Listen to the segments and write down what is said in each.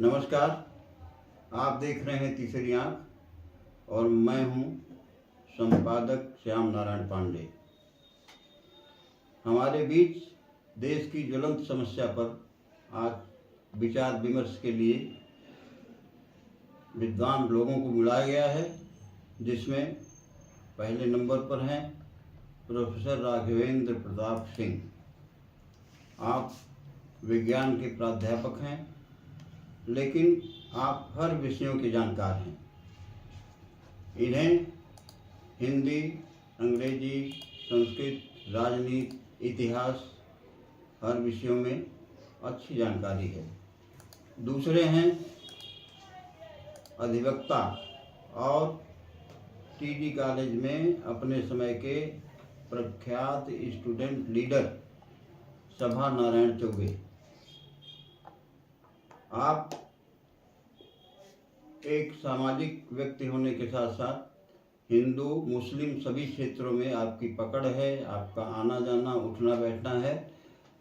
नमस्कार, आप देख रहे हैं तीसरी आंख और मैं हूं संपादक श्याम नारायण पांडे। हमारे बीच देश की ज्वलंत समस्या पर आज विचार विमर्श के लिए विद्वान लोगों को बुलाया गया है, जिसमें पहले नंबर पर हैं प्रोफेसर राघवेंद्र प्रताप सिंह। आप विज्ञान के प्राध्यापक हैं, लेकिन आप हर विषयों के जानकार हैं। इन्हें हिंदी, अंग्रेजी, संस्कृत, राजनीति, इतिहास हर विषयों में अच्छी जानकारी है। दूसरे हैं अधिवक्ता और टीडी कॉलेज में अपने समय के प्रख्यात स्टूडेंट लीडर सभा नारायण चौबे। आप एक सामाजिक व्यक्ति होने के साथ साथ हिंदू मुस्लिम सभी क्षेत्रों में आपकी पकड़ है, आपका आना जाना उठना बैठना है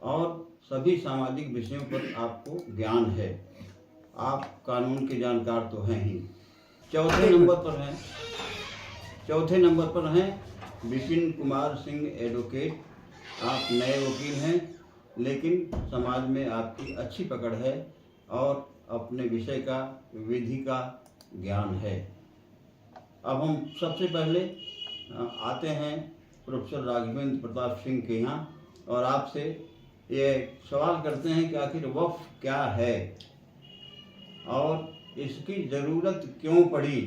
और सभी सामाजिक विषयों पर आपको ज्ञान है। आप कानून के जानकार तो हैं ही। चौथे नंबर पर हैं विपिन कुमार सिंह एडवोकेट। आप नए वकील हैं, लेकिन समाज में आपकी अच्छी पकड़ है और अपने विषय का विधि का ज्ञान है। अब हम सबसे पहले आते हैं प्रोफेसर राघवेंद्र प्रताप सिंह के यहाँ और आपसे ये सवाल करते हैं कि आखिर वक्फ क्या है और इसकी ज़रूरत क्यों पड़ी।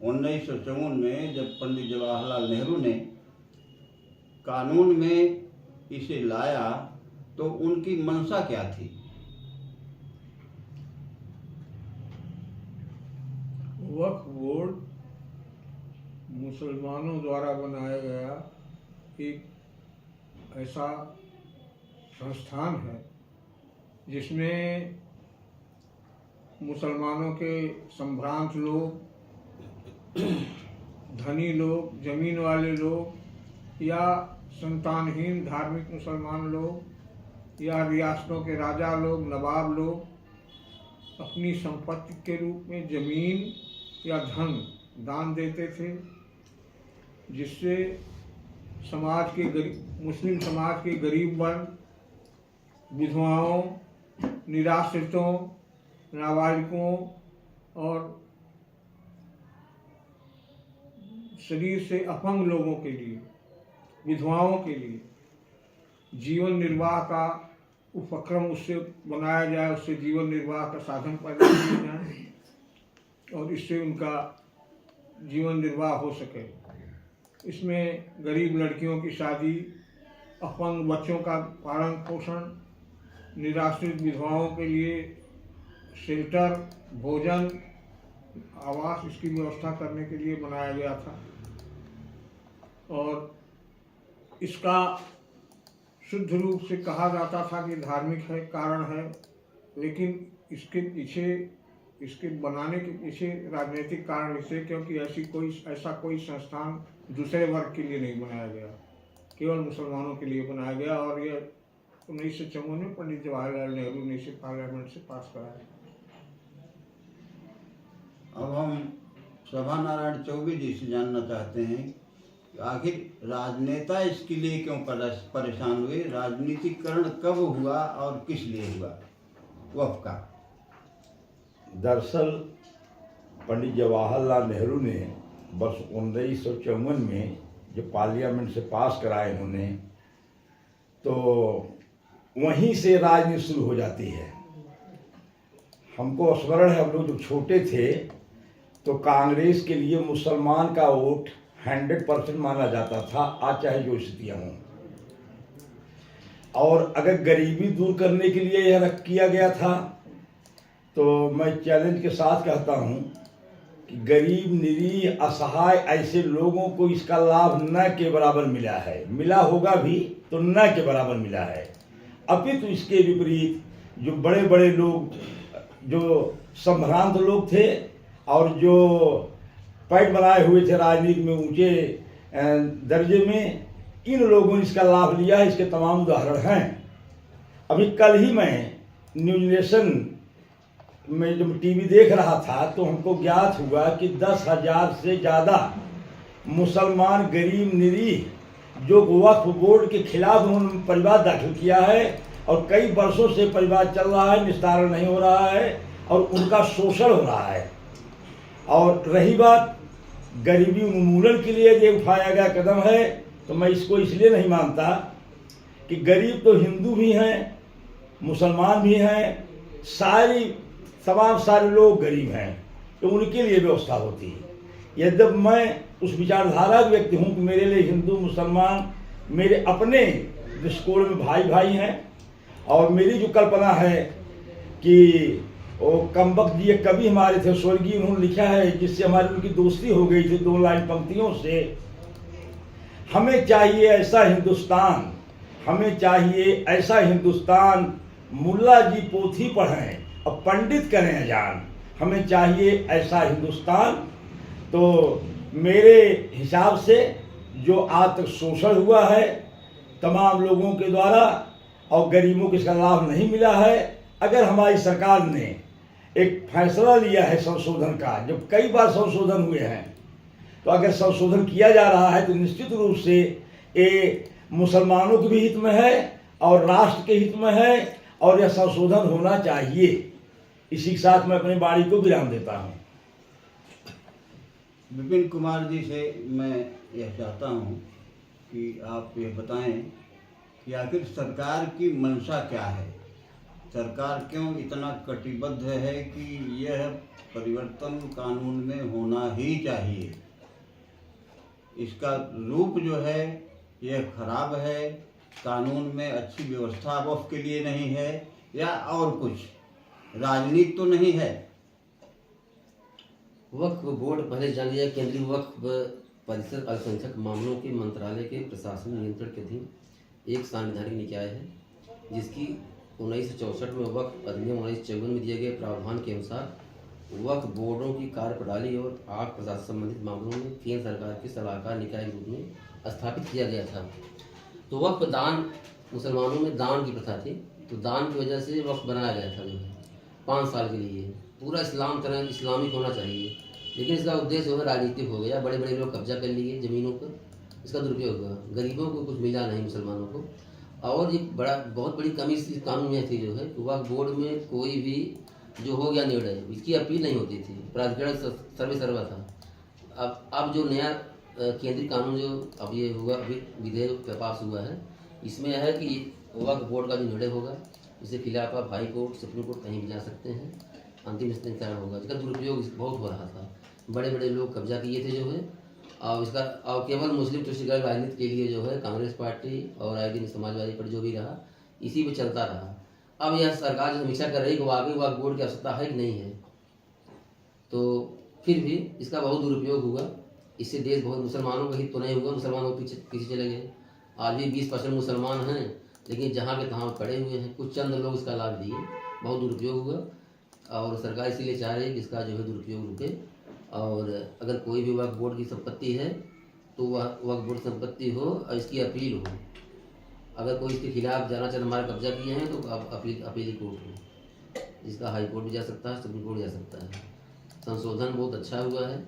1954 में जब पंडित जवाहरलाल नेहरू ने कानून में इसे लाया तो उनकी मंशा क्या थी? वक्फ बोर्ड मुसलमानों द्वारा बनाया गया एक ऐसा संस्थान है जिसमें मुसलमानों के संभ्रांत लोग, धनी लोग, जमीन वाले लोग या संतानहीन धार्मिक मुसलमान लोग या रियासतों के राजा लोग, नवाब लोग अपनी संपत्ति के रूप में जमीन या धन दान देते थे, जिससे मुस्लिम समाज के गरीब वर्ग, विधवाओं, निराश्रितों, नाबालिगों और शरीर से अपंग लोगों के लिए, विधवाओं के लिए जीवन निर्वाह का उपक्रम उससे बनाया जाए, उससे जीवन निर्वाह का साधन पैदा किया जाए और इससे उनका जीवन निर्वाह हो सके। इसमें गरीब लड़कियों की शादी, अपंग बच्चों का पालन पोषण, निराश्रित विधवाओं के लिए शेल्टर, भोजन, आवास, इसकी व्यवस्था करने के लिए बनाया गया था। और इसका शुद्ध रूप से कहा जाता था कि धार्मिक है, कारण है, लेकिन इसके बनाने के पीछे राजनीतिक कारण इसे, क्योंकि ऐसा कोई संस्थान दूसरे वर्ग के लिए नहीं बनाया गया, केवल मुसलमानों के लिए बनाया गया। और यह 1954 में पंडित जवाहरलाल नेहरू ने इसे पार्लियामेंट से पास कराया। अब हम सभा नारायण चौबे जी से जानना चाहते हैं कि आखिर राजनेता इसके लिए क्यों परेशान हुए, राजनीतिकरण कब हुआ और किस लिए हुआ वक्फ का? दरअसल पंडित जवाहरलाल नेहरू ने वर्ष 1954 में जब पार्लियामेंट से पास कराया इन्होंने, तो वहीं से राजनीति शुरू हो जाती है। हमको स्मरण है, हम लोग जब छोटे थे तो कांग्रेस के लिए मुसलमान का वोट 100% माना जाता था, आज चाहे जो स्थितियाँ हों। और अगर गरीबी दूर करने के लिए यह किया गया था, तो मैं चैलेंज के साथ कहता हूं कि गरीब, निरीह, असहाय ऐसे लोगों को इसका लाभ न के बराबर मिला है। मिला होगा भी तो न के बराबर मिला है। अपितु इसके विपरीत जो बड़े बड़े लोग, जो संभ्रांत लोग थे और जो पैठ बनाए हुए थे राजनीति में ऊंचे दर्जे में, इन लोगों ने इसका लाभ लिया। इसके तमाम उदाहरण हैं। अभी कल ही मैं न्यूज नेशन मैं जब टीवी देख रहा था तो हमको ज्ञात हुआ कि 10,000 से ज़्यादा मुसलमान गरीब निरीह जो वक्फ बोर्ड के खिलाफ उन्होंने परिवाद दाखिल किया है और कई वर्षों से परिवाद चल रहा है, निस्तारण नहीं हो रहा है और उनका शोषण हो रहा है। और रही बात गरीबी उन्मूलन के लिए जो उठाया गया कदम है, तो मैं इसको इसलिए नहीं मानता कि गरीब तो हिंदू भी हैं, मुसलमान भी हैं, तमाम सारे लोग गरीब हैं, तो उनके लिए व्यवस्था होती है। यद्यपि मैं उस विचारधारा का व्यक्ति हूँ कि मेरे लिए हिंदू मुसलमान मेरे अपने दृष्टिकोण में भाई भाई हैं, और मेरी जो कल्पना है कि वो कमबख्त जी एक कवि हमारे थे स्वर्गीय, उन्होंने लिखा है जिससे हमारी उनकी दोस्ती हो गई थी 2 लाइन पंक्तियों से, हमें चाहिए ऐसा हिंदुस्तान, हमें चाहिए ऐसा हिंदुस्तान, मुल्ला जी पोथी पढ़ें और पंडित करें अजान, हमें चाहिए ऐसा हिंदुस्तान। तो मेरे हिसाब से जो आज तक शोषण हुआ है तमाम लोगों के द्वारा और गरीबों को इसका लाभ नहीं मिला है, अगर हमारी सरकार ने एक फैसला लिया है संशोधन का, जब कई बार संशोधन हुए हैं, तो अगर संशोधन किया जा रहा है तो निश्चित रूप से ये मुसलमानों के भी हित में है और राष्ट्र के हित में है और यह संशोधन होना चाहिए। इसी के साथ मैं अपनी वाणी को विराम देता हूँ। विपिन कुमार जी से मैं यह चाहता हूँ कि आप ये बताएं कि आखिर सरकार की मंशा क्या है, सरकार क्यों इतना कटिबद्ध है कि यह परिवर्तन कानून में होना ही चाहिए। इसका रूप जो है यह खराब है, कानून में अच्छी व्यवस्था वक्फ के लिए नहीं है, या और कुछ राजनीति तो नहीं है। वक्फ बोर्ड पहले जान लिया केंद्रीय वक्फ परिषद अल्पसंख्यक मामलों के मंत्रालय के प्रशासन नियंत्रण के अधीन एक संवैधानिक निकाय है, जिसकी 1964 में वक्फ अधिनियम 1954 में दिए गए प्रावधान के अनुसार वक्फ बोर्डों की कार्यप्रणाली और आर्थिक प्रशासन संबंधित मामलों में केंद्र सरकार के सलाहकार निकाय के रूप में स्थापित किया गया था। तो वक्फ दान, मुसलमानों में दान की प्रथा थी, तो दान की वजह से वक्फ बनाया गया था जो है 5 साल के लिए। पूरा इस्लामिक होना चाहिए, लेकिन इसका उद्देश्य जो है राजनीतिक हो गया। बड़े बड़े लोग कब्जा कर लिए ज़मीनों पर, इसका दुरुपयोग हुआ, गरीबों को कुछ मिला नहीं मुसलमानों को। और एक बहुत बड़ी कमी इस कानून में थी जो है कि वक्फ बोर्ड में कोई भी जो हो गया निर्णय, इसकी अपील नहीं होती थी, प्राधिकरण सर्वे था। अब जो नया केंद्रीय कानून जो अब ये हुआ, अभी विधेयक पास हुआ है, इसमें यह है कि वक्फ बोर्ड का जो निर्णय होगा इसके खिलाफ आप हाई कोर्ट, सुप्रीम कोर्ट कहीं भी जा सकते हैं, अंतिम निस्तारण होगा। इसका दुरुपयोग बहुत हो रहा था, बड़े बड़े लोग कब्जा किए थे जो है, और इसका और केवल मुस्लिम तुष्टिकरण राजनीति के लिए जो है कांग्रेस पार्टी और आए दिन समाजवादी पार्टी जो भी रहा, इसी पे चलता रहा। अब यह सरकार जो समीक्षा कर रही है कि वाकई वक्फ बोर्ड की आवश्यकता है कि नहीं है, तो फिर भी इसका बहुत दुरुपयोग हुआ। इससे देश बहुत, मुसलमानों का हित तो नहीं हुआ, मुसलमानों पीछे चले गए। आज भी 20% मुसलमान हैं, लेकिन जहाँ के तहाँ पड़े हुए हैं, कुछ चंद लोग इसका लाभ लिए, बहुत दुरुपयोग हुआ। और सरकार इसीलिए चाह रही है कि इसका जो है दुरुपयोग रुके, और अगर कोई भी वक्फ बोर्ड की संपत्ति है तो वह वक्फ बोर्ड संपत्ति हो और इसकी अपील हो। अगर कोई इसके खिलाफ जाना चाहे, हमारे कब्जा किए हैं, तो अपील कोर्ट हो, जिसका हाई कोर्ट भी जा सकता है, सुप्रीम कोर्ट जा सकता है। संशोधन बहुत अच्छा हुआ है।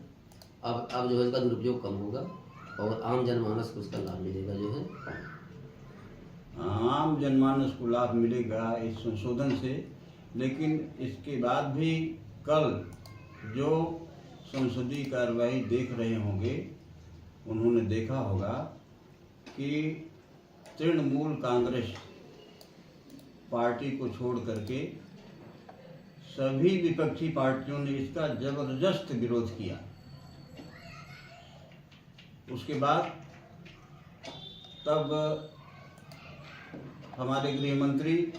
अब जो है इसका दुरुपयोग कम होगा और आम जनमानस को इसका लाभ मिलेगा जो है। आम जनमानस को लाभ मिलेगा इस संशोधन से, लेकिन इसके बाद भी कल जो संसदीय कार्रवाई देख रहे होंगे, उन्होंने देखा होगा कि तृणमूल कांग्रेस पार्टी को छोड़ करके सभी विपक्षी पार्टियों ने इसका जबरदस्त विरोध किया। उसके बाद तब हमारे गृह मंत्री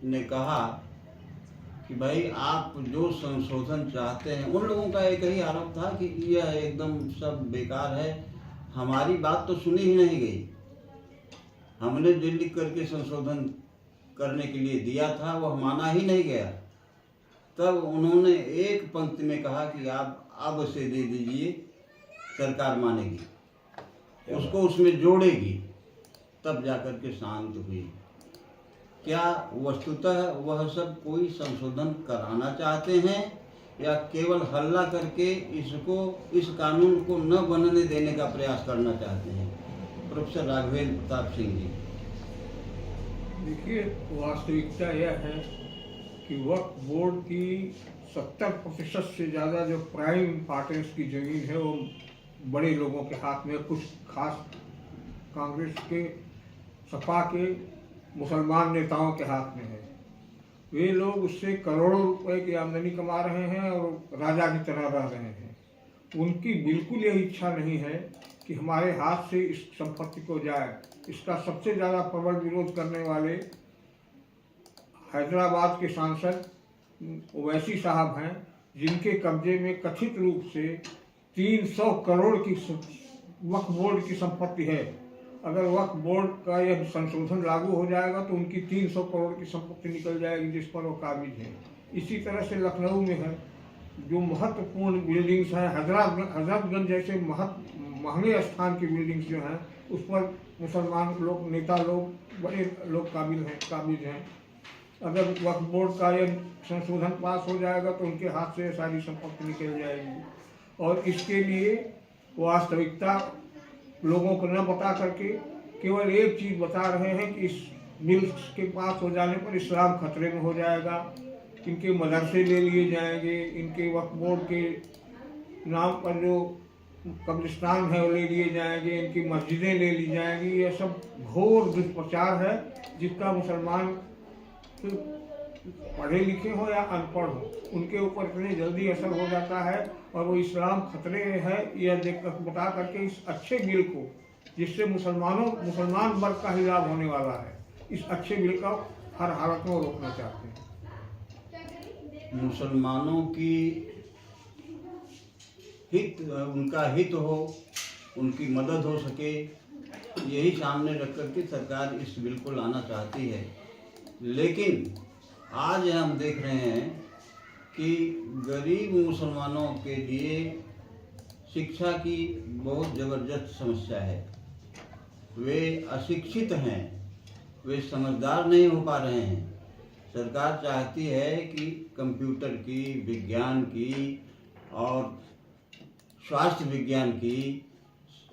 ने कहा कि भाई आप जो संशोधन चाहते हैं, उन लोगों का एक ही आरोप था कि यह एकदम सब बेकार है, हमारी बात तो सुनी ही नहीं गई। हमने जो लिख करके संशोधन करने के लिए दिया था वह माना ही नहीं गया। तब उन्होंने एक पंक्ति में कहा कि आप अब से दे दीजिए, सरकार मानेगी, उसको उसमें जोड़ेगी, तब जाकर के शांत हुई। क्या वस्तुतः वह सब कोई संशोधन कराना चाहते हैं या केवल हल्ला करके इस कानून को न बनने देने का प्रयास करना चाहते हैं? प्रोफेसर राघवेंद्र प्रताप सिंह जी। देखिए, वास्तविकता यह है कि वक्फ बोर्ड की 70% से ज़्यादा जो प्राइम इम्पोर्टेंस की ज़मीन है वो बड़े लोगों के हाथ में, कुछ खास कांग्रेस के, सपा के मुसलमान नेताओं के हाथ में है। वे लोग उससे करोड़ों रुपए की आमदनी कमा रहे हैं और राजा की तरह रह रहे हैं। उनकी बिल्कुल यह इच्छा नहीं है कि हमारे हाथ से इस संपत्ति को जाए। इसका सबसे ज़्यादा प्रबल विरोध करने वाले हैदराबाद के सांसद ओवैसी साहब हैं, जिनके कब्जे में कथित रूप से 300 करोड़ की वक्फ बोर्ड की संपत्ति है। अगर वक्फ बोर्ड का यह संशोधन लागू हो जाएगा तो उनकी 300 करोड़ की संपत्ति निकल जाएगी, जिस पर वो काबिज है। इसी तरह से लखनऊ में है, जो महत्वपूर्ण बिल्डिंग्स हैं, हजरतगंज जैसे महंगे स्थान की बिल्डिंग्स जो हैं, उस पर मुसलमान लोग, नेता लोग, बड़े लोग काबिज हैं। अगर वक्फ बोर्ड का यह संशोधन पास हो जाएगा तो उनके हाथ से सारी संपत्ति निकल जाएगी। और इसके लिए वास्तविकता लोगों को न बता करके केवल एक चीज़ बता रहे हैं कि इस बिल के पास हो जाने पर इस्लाम खतरे में हो जाएगा, इनके मदरसे ले लिए जाएंगे, इनके वक्फ बोर्ड के नाम पर जो कब्रिस्तान है वो ले लिए जाएंगे, इनकी मस्जिदें ले ली जाएंगी। यह सब घोर दुष्प्रचार है, जिसका मुसलमान पढ़े लिखे हो या अनपढ़ हो, उनके ऊपर इतने जल्दी असर हो जाता है और वो इस्लाम खतरे है यह देख बता करके इस अच्छे बिल को, जिससे मुसलमान वर्ग का ही लाभ होने वाला है, इस अच्छे बिल का हर हालत में रोकना चाहते हैं। मुसलमानों की उनका हित हो, उनकी मदद हो सके, यही सामने रख करके सरकार इस बिल को लाना चाहती है। लेकिन आज हम देख रहे हैं कि गरीब मुसलमानों के लिए शिक्षा की बहुत ज़बरदस्त समस्या है। वे अशिक्षित हैं, वे समझदार नहीं हो पा रहे हैं। सरकार चाहती है कि कंप्यूटर की, विज्ञान की और स्वास्थ्य विज्ञान की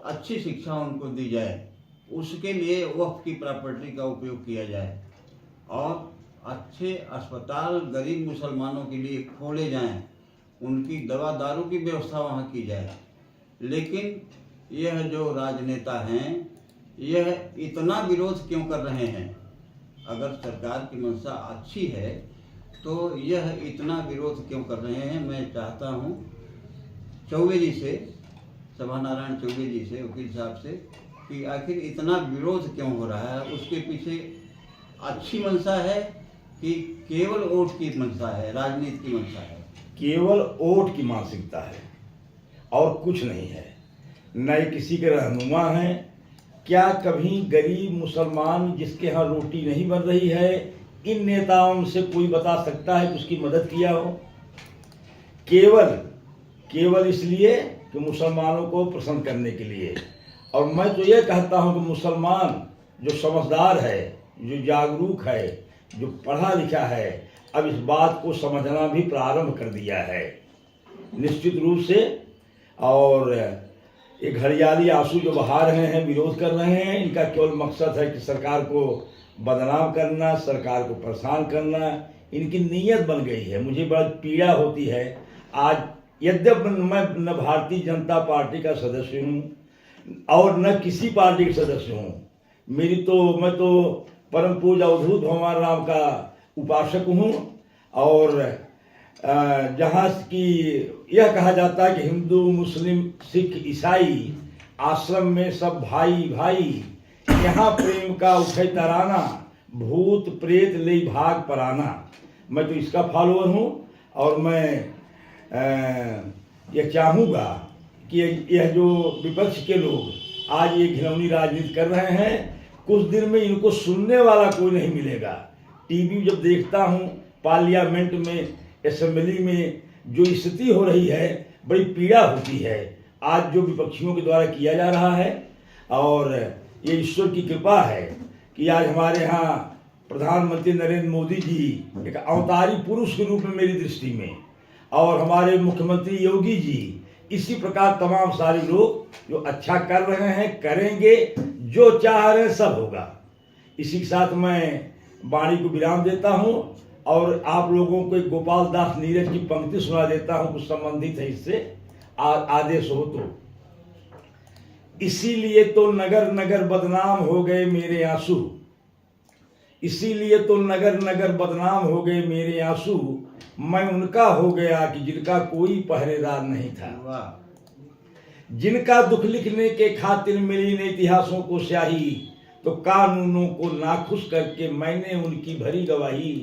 अच्छी शिक्षा उनको दी जाए। उसके लिए वक्फ की प्रॉपर्टी का उपयोग किया जाए और अच्छे अस्पताल गरीब मुसलमानों के लिए खोले जाएं, उनकी दवा दारू की व्यवस्था वहाँ की जाए। लेकिन यह जो राजनेता हैं, यह इतना विरोध क्यों कर रहे हैं? अगर सरकार की मंशा अच्छी है तो यह इतना विरोध क्यों कर रहे हैं? मैं चाहता हूँ चौबे जी से, सभा नारायण चौबे जी से, वकील साहब से, कि आखिर इतना विरोध क्यों हो रहा है? उसके पीछे अच्छी मंशा है कि केवल वोट की मंशा है, राजनीति की मंशा है? केवल वोट की मानसिकता है और कुछ नहीं है। न किसी के रहनुमा हैं। क्या कभी गरीब मुसलमान जिसके यहाँ रोटी नहीं बन रही है, इन नेताओं से कोई बता सकता है कि उसकी मदद किया हो? केवल इसलिए कि मुसलमानों को प्रसन्न करने के लिए। और मैं तो ये कहता हूँ कि मुसलमान जो समझदार है, जो जागरूक है, जो पढ़ा लिखा है, अब इस बात को समझना भी प्रारंभ कर दिया है निश्चित रूप से। और ये घड़ियाली आंसू जो बहा रहे हैं, विरोध कर रहे हैं, इनका केवल मकसद है कि सरकार को बदनाम करना, सरकार को परेशान करना, इनकी नीयत बन गई है। मुझे बड़ी पीड़ा होती है आज, यद्यपि मैं न भारतीय जनता पार्टी का सदस्य हूँ और न किसी पार्टी के सदस्य हूँ। मैं तो परम पूज्य अवधूत भगवान राम का उपासक हूँ। और जहाँ की यह कहा जाता है कि हिंदू, मुस्लिम, सिख, ईसाई आश्रम में सब भाई भाई, यहाँ प्रेम का उठे तराना, भूत प्रेत ले भाग पराना। मैं तो इसका फॉलोअर हूँ और मैं यह चाहूँगा कि यह जो विपक्ष के लोग आज ये घिनौनी राजनीति कर रहे हैं, कुछ दिन में इनको सुनने वाला कोई नहीं मिलेगा। टीवी जब देखता हूँ, पार्लियामेंट में, असेंबली में जो स्थिति हो रही है, बड़ी पीड़ा होती है आज जो विपक्षियों के द्वारा किया जा रहा है। और ये ईश्वर की कृपा है कि आज हमारे यहाँ प्रधानमंत्री नरेंद्र मोदी जी एक अवतारी पुरुष के रूप में मेरी दृष्टि में, और हमारे मुख्यमंत्री योगी जी, इसी प्रकार तमाम सारे लोग जो अच्छा कर रहे हैं, करेंगे, जो चाह रहे हैं सब होगा। इसी के साथ मैं वाणी को विराम देता हूं और आप लोगों को एक गोपाल दास नीरज की पंक्ति सुना देता हूं, कुछ संबंधित है इससे, आदेश हो तो। इसीलिए तो नगर नगर बदनाम हो गए मेरे आंसू, इसीलिए तो नगर नगर बदनाम हो गए मेरे आंसू, मैं उनका हो गया कि जिनका कोई पहरेदार नहीं था। वाह। जिनका दुख लिखने के खातिर मिली ने इतिहासों को स्याही, तो कानूनों को नाखुश करके मैंने उनकी भरी गवाही।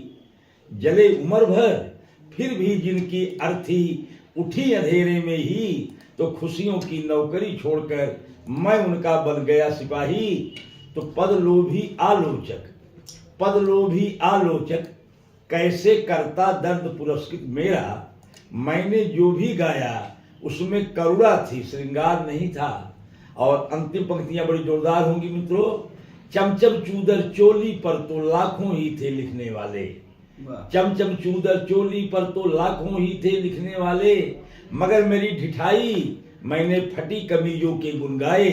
जले उम्र भर फिर भी जिनकी अर्थी उठी अंधेरे में ही, तो खुशियों की नौकरी छोड़कर मैं उनका बन गया सिपाही। तो पद लोभी आलोचक कैसे करता दर्द पुरस्कृत मेरा, मैंने जो भी गाया उसमें करुणा थी, श्रृंगार नहीं था। और अंतिम पंक्तियां बड़ी जोरदार होंगी मित्रों। चमचम चूदर चोली पर तो लाखों ही थे लिखने वाले, चमचम चूदर चोली पर तो लाखों ही थे लिखने वाले, मगर मेरी ढिठाई मैंने फटी कमीजों के गुन गाए।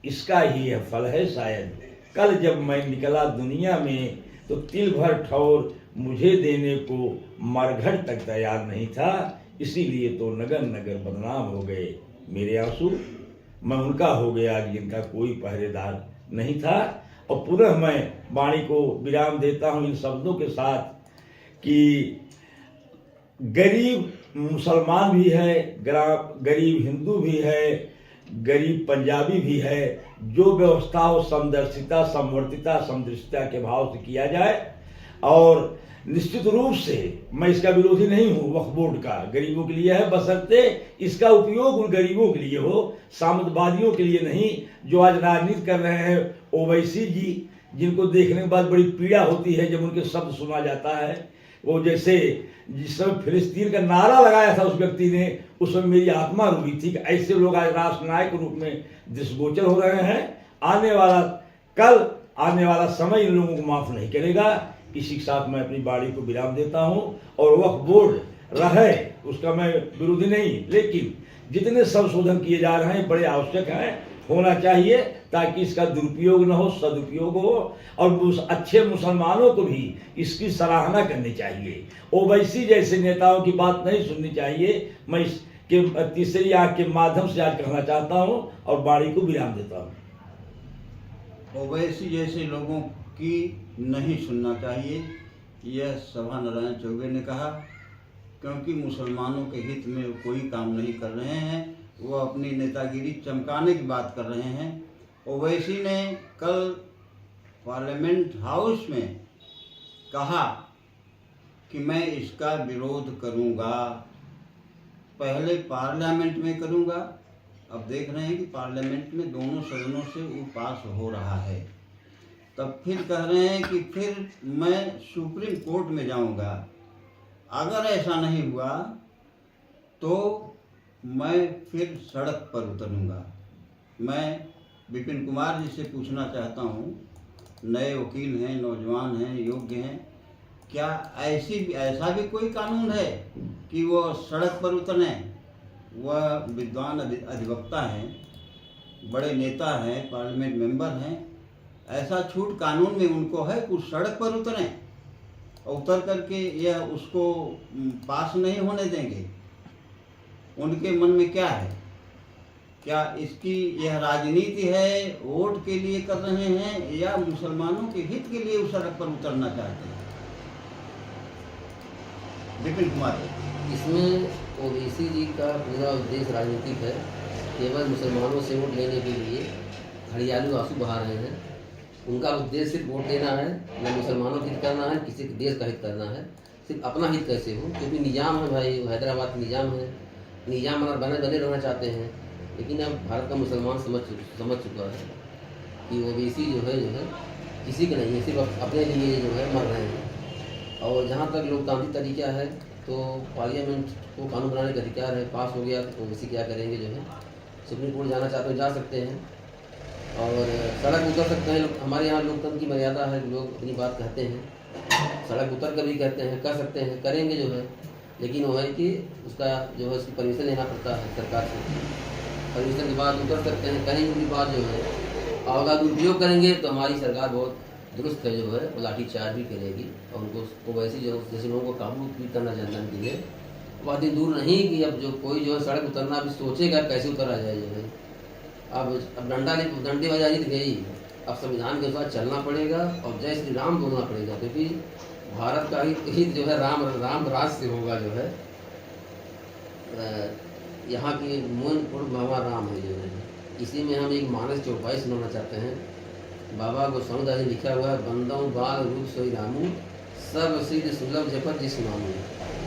इसका ही यह फल है शायद, कल जब मैं निकला दुनिया में, तो तिल भर ठौर मुझे देने को मरघट तक तैयार नहीं था। इसीलिए तो नगर नगर बदनाम हो गए मेरे आंसू, मैं उनका हो गया जिनका कोई पहरेदार नहीं था। और पुनः मैं वाणी को विराम देता हूं इन शब्दों के साथ कि गरीब मुसलमान भी है, गरीब हिंदू भी है, गरीब पंजाबी भी है, जो व्यवस्था हो समदर्शिता, समवर्तिता, समदृष्टिता के भाव से किया जाए। और निश्चित रूप से मैं इसका विरोधी नहीं हूं, वक्फ बोर्ड का गरीबों के लिए है, बशर्ते इसका उपयोग उन गरीबों के लिए हो, सामंतवादियों के लिए नहीं, जो आज राजनीति कर रहे हैं। ओवैसी जी, जिनको देखने के बाद बड़ी पीड़ा होती है जब उनके शब्द सुना जाता है। वो जैसे जिस समय फिलिस्तीन का नारा लगाया था उस व्यक्ति ने, उस समय मेरी आत्मा रोई थी कि ऐसे लोग आज राष्ट्र नायक के रूप में दृष्टिगोचर हो रहे हैं। आने वाला समय इन लोगों को माफ नहीं करेगा। इसी के साथ मैं अपनी वाणी को विराम देता हूं। और वक्फ बोर्ड रहे उसका मैं विरोधी नहीं, लेकिन जितने संशोधन किए जा रहे हैं बड़े आवश्यक हैं, होना चाहिए, ताकि इसका दुरुपयोग न हो, सदुपयोग हो। और उस अच्छे मुसलमानों को भी इसकी सराहना करनी चाहिए। ओवैसी जैसे नेताओं की बात नहीं सुननी चाहिए। मैं इसके तीसरी आंख के माध्यम से आज कहना चाहता हूं और वाणी को विराम देता हूं। ओवैसी जैसे लोगों की नहीं सुनना चाहिए, यह सभा नारायण चौबे ने कहा, क्योंकि मुसलमानों के हित में कोई काम नहीं कर रहे हैं, वो अपनी नेतागिरी चमकाने की बात कर रहे हैं। ओवैसी ने कल पार्लियामेंट हाउस में कहा कि मैं इसका विरोध करूंगा, पहले पार्लियामेंट में करूंगा, अब देख रहे हैं कि पार्लियामेंट में दोनों सदनों से वो पास हो रहा है, तब फिर कह रहे हैं कि फिर मैं सुप्रीम कोर्ट में जाऊंगा। अगर ऐसा नहीं हुआ तो मैं फिर सड़क पर उतरूंगा। मैं विपिन कुमार जी से पूछना चाहता हूँ, नए वकील हैं, नौजवान हैं, योग्य हैं, क्या ऐसा भी कोई कानून है कि वो सड़क पर उतरें? वह विद्वान अधिवक्ता हैं, बड़े नेता हैं, पार्लियामेंट मेंबर हैं, ऐसा छूट कानून में उनको है कि सड़क पर उतरें और उतर करके यह उसको पास नहीं होने देंगे? उनके मन में क्या है? क्या इसकी यह राजनीति है, वोट के लिए कर रहे हैं, या मुसलमानों के हित के लिए उस सड़क पर उतरना चाहते हैं? विपिन कुमार, इसमें ओवैसी जी का पूरा उद्देश्य राजनीतिक है, केवल मुसलमानों से वोट लेने के लिए हरियालू आंसू बहा रहे हैं। उनका उद्देश्य सिर्फ वोट देना है, न मुसलमानों का हित करना है, किसी देश का हित करना है, सिर्फ अपना हित कैसे हो। क्योंकि निजाम है भाई, हैदराबाद का निजाम है, निजाम बने रहना चाहते हैं। लेकिन अब भारत का मुसलमान समझ चुका है कि ओवैसी जो है किसी का नहीं है, सिर्फ अपने लिए जो है मर रहे हैं। और जहाँ तक लोकतांत्रिक तरीका है तो पार्लियामेंट को कानून बनाने का अधिकार है, पास हो गया तो ओवैसी क्या करेंगे, जो है सुप्रीम कोर्ट जाना चाहते हो जा सकते हैं। और सड़क उतर सकते हैं लोग। हमारे यहाँ लोकतंत्र की मर्यादा है, लोग अपनी बात कहते हैं, सड़क उतर कर भी कहते हैं, कर सकते हैं, करेंगे जो है, लेकिन वो है कि उसका जो है उसकी परमिशन लेना पड़ता है सरकार से। परमिशन के बाद उतर सकते हैं, कहीं उनकी बात जो है, और अगर दुरुपयोग करेंगे तो हमारी सरकार बहुत दुरुस्त है जो है, वो लाठीचार्ज भी करेगी और उनको वैसे जो जैसे लोगों को काबू भी करना जनता के लिए बहुत दिन दूर नहीं कि अब जो कोई जो है सड़क उतरना भी सोचेगा कैसे उतरा जाए जो है। अब डंडे बजाई तो गई, अब संविधान के अनुसार चलना पड़ेगा और जय श्री राम बोलना पड़ेगा, क्योंकि भारत का हित जो है राम राज से होगा जो है। यहाँ की मूल पूर्ण भगवान राम है जो है, इसी में हम एक मानस चौपाई सुनाना चाहते हैं। बाबा गोस्वामी दास ने लिखा हुआ है, बंदों बाल रूप सोई रामू, सब सिद्ध सुलभ जपत जिस नामू।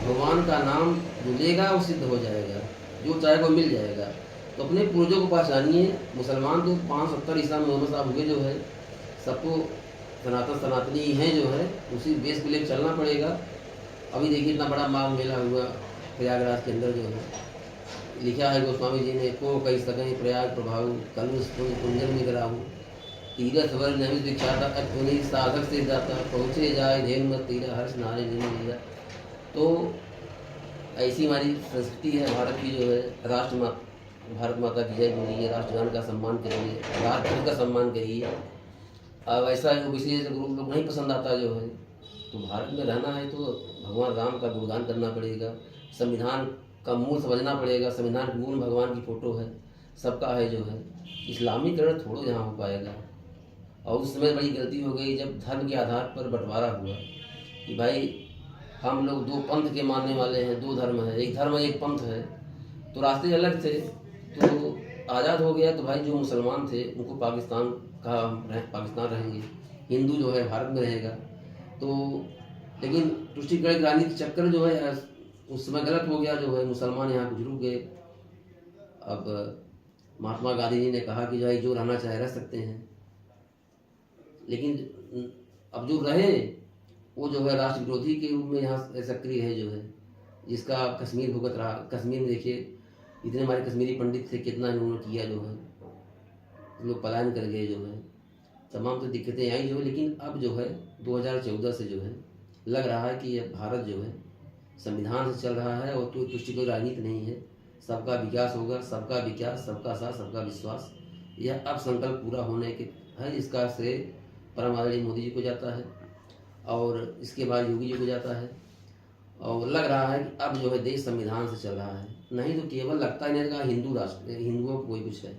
भगवान का नाम जो लेगा वो सिद्ध हो जाएगा, जो चाहे वो मिल जाएगा। तो अपने पूर्वजों को पहचानिए। मुसलमान तो 570 ईसा में मोहम्मद साहब हुए जो है, सबको सनातनी हैं जो है, उसी बेस पे लेकर चलना पड़ेगा। अभी देखिए इतना बड़ा माघ मेला हुआ प्रयागराज के अंदर जो है, लिखा है गोस्वामी जी ने, को कई सकें प्रयाग प्रभाव कलुष कुंजन में कराऊँ, तीरथ वर नमित विख्याता अपुनि साधक से जाता, पहुँचे जाए धेन मत तीरा हर्ष नारे दिन। तो ऐसी हमारी संस्कृति है भारत की जो है। भारत माता की जय बोलिए, राष्ट्रगान का सम्मान करिए, राष्ट्र का सम्मान करिए। अब ऐसा विशेष ग्रुप लोग नहीं पसंद आता जो है, तो भारत में रहना है तो भगवान राम का गुणगान करना पड़ेगा, संविधान का मूल समझना पड़ेगा। संविधान के मूल भगवान की फोटो है, सबका है जो है। इस्लामीकरण थोड़ा यहाँ हो पाएगा। और उस समय बड़ी गलती हो गई जब धर्म के आधार पर बंटवारा हुआ कि भाई हम लोग दो पंथ के मानने वाले हैं, दो धर्म है, एक धर्म एक पंथ है, तो रास्ते अलग थे। तो आज़ाद हो गया तो भाई जो मुसलमान थे उनको पाकिस्तान रहेंगे, हिंदू जो है भारत में रहेगा। तो लेकिन तुष्टिकरण राजनीति चक्कर जो है उस समय गलत हो गया जो है, मुसलमान यहाँ कुछ रुक गए। अब महात्मा गांधी जी ने कहा कि भाई जो रहना चाहे रह सकते हैं, लेकिन अब जो रहे वो जो है राष्ट्र विरोधी के रूप में यहाँ सक्रिय है जो है, जिसका कश्मीर भुगत रहा। कश्मीर में देखिए इतने हमारे कश्मीरी पंडित थे, कितना इन्होंने किया जो है, लोग पलायन कर गए जो है, तमाम तो दिक्कतें आई जो है। लेकिन अब जो है 2014 से जो है लग रहा है कि अब भारत जो है संविधान से चल रहा है और तो तुष्टि कोई राजनीति नहीं है, सबका विकास होगा, सबका विकास, सबका साथ, सबका विश्वास। यह अब संकल्प पूरा होने के है, जिसका श्रेय परम आदरणीय मोदी जी को जाता है और इसके बाद योगी जी को जाता है। और लग रहा है कि अब जो है देश संविधान से चल रहा है, नहीं तो केवल लगता ही नहीं लगा हिंदू राष्ट्र, हिंदुओं को कोई कुछ है,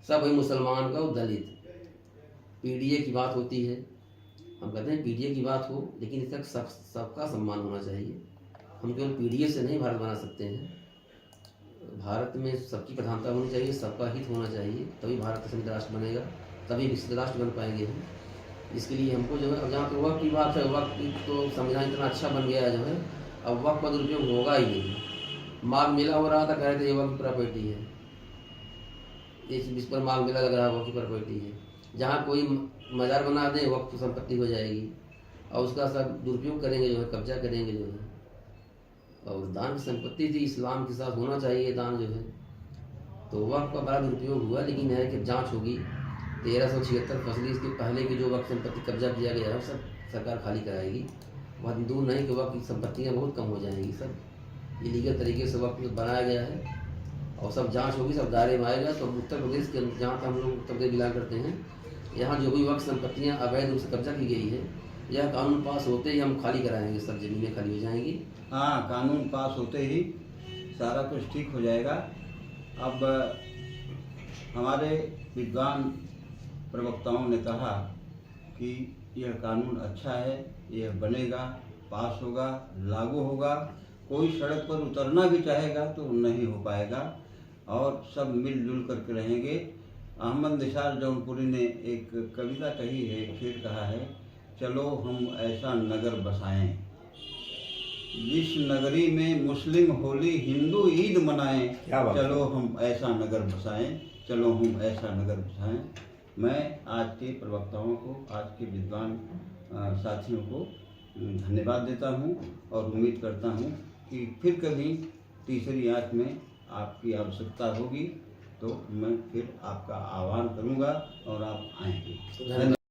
सब वही मुसलमान का और दलित। पीडीए की बात होती है, हम कहते हैं पीडीए की बात हो, लेकिन इस तक सबका सम्मान होना चाहिए। हम केवल पीडीए से नहीं भारत बना सकते हैं, भारत में सबकी प्रधानता होनी चाहिए, सबका हित होना चाहिए, तभी भारत समृद्ध राष्ट्र बनेगा, तभी विकसित राष्ट्र बन पाएंगे हम। इसके लिए हमको जो है, अब जहाँ पे वक्त की बात है, वक्त तो संविधान इतना अच्छा बन गया है जो है, अब वक्त का दुरुपयोग होगा ही नहीं। माघ मेला हो रहा था, कह रहे थे ये वक्त की प्रॉपर्टी है, इस पर माघ मेला लग रहा है, वक्त की प्रॉपर्टी है। जहाँ कोई मजार बना दे वक्त की संपत्ति हो जाएगी और उसका सब दुरुपयोग करेंगे जो है, कब्जा करेंगे जो है। और दान की संपत्ति थी, इस्लाम के साथ होना चाहिए दान जो है, तो वक्त का बड़ा दुरुपयोग हुआ। लेकिन है कि जांच होगी, 1376 फसली इसके पहले की जो वक्त संपत्ति कब्जा किया गया है सब सरकार खाली कराएगी। बहुत दूर नहीं कि वक्त की संपत्तियाँ बहुत कम हो जाएंगी, सब इलीगल तरीके से वक्त बनाया गया है और सब जांच होगी, सब दायरे में आएगा। तो उत्तर प्रदेश के जहाँ तक हम लोग उत्तर प्रदेश बिलोंग करते हैं, यहाँ जो भी वक्त संपत्तियाँ अवैध रूप से कब्जा की गई है, यह कानून पास होते ही हम खाली कराएंगे, सब जमीनें खाली हो जाएंगी। हाँ, कानून पास होते ही सारा कुछ ठीक हो जाएगा। अब हमारे विद्वान प्रवक्ताओं ने कहा कि यह कानून अच्छा है, यह बनेगा, पास होगा, लागू होगा। कोई सड़क पर उतरना भी चाहेगा तो नहीं हो पाएगा और सब मिलजुल करके रहेंगे। अहमद निसार जौनपुरी ने एक कविता कही है, एक शेर कहा है, चलो हम ऐसा नगर बसाएं जिस नगरी में मुस्लिम होली हिंदू ईद मनाएं। चलो हम ऐसा नगर बसाएं, चलो हम ऐसा नगर बसाएं। मैं आज के प्रवक्ताओं को, आज के विद्वान साथियों को धन्यवाद देता हूं और उम्मीद करता हूं कि फिर कभी तीसरी आंच में आपकी आवश्यकता होगी तो मैं फिर आपका आह्वान करूंगा और आप आएंगे। धन्यवाद।